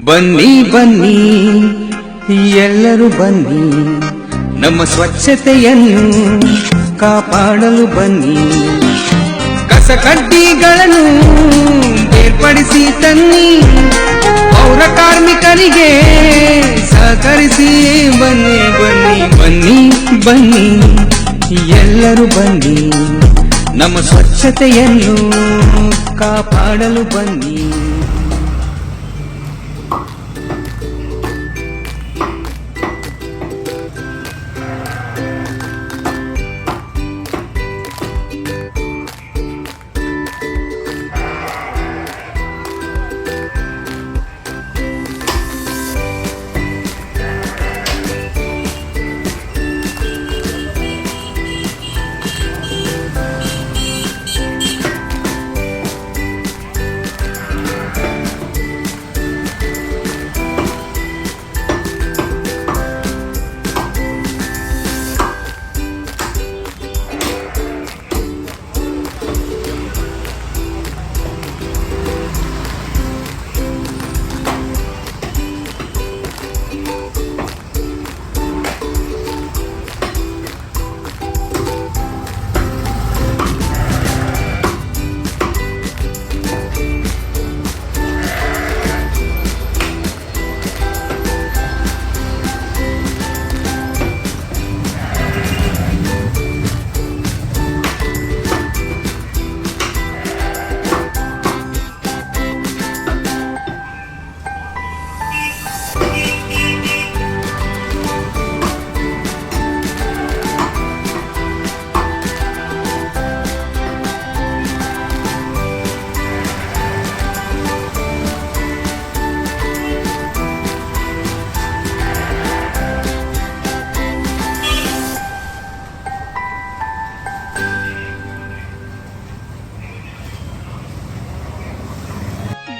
ಬನ್ನಿ ಬನ್ನಿ ಎಲ್ಲರೂ ಬನ್ನಿ, ನಮ್ಮ ಸ್ವಚ್ಛತೆಯನ್ನು ಕಾಪಾಡಲು ಬನ್ನಿ. ಕಸ ಕಡ್ಡಿಗಳನ್ನು ಬೇರ್ಪಡಿಸಿ ತನ್ನಿ, ಪೌರ ಕಾರ್ಮಿಕರಿಗೆ ಸಹಕರಿಸಿ. ಬನ್ನಿ ಬನ್ನಿ ಬನ್ನಿ ಬನ್ನಿ ಎಲ್ಲರೂ ಬನ್ನಿ, ನಮ್ಮ ಸ್ವಚ್ಛತೆಯನ್ನು ಕಾಪಾಡಲು ಬನ್ನಿ.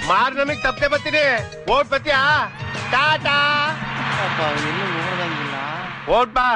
ಮಾರ್ ನಮಗ್ ತಪ್ಪೆ ಬರ್ತೀನಿ. ಓಟ್ ಬತ್ತೀಯಾ? ಟಾಟಾ. ಎಲ್ಲೂ ನೋಡ್ದಂಗಿಲ್ಲ. ಓಟ್ ಬಾ.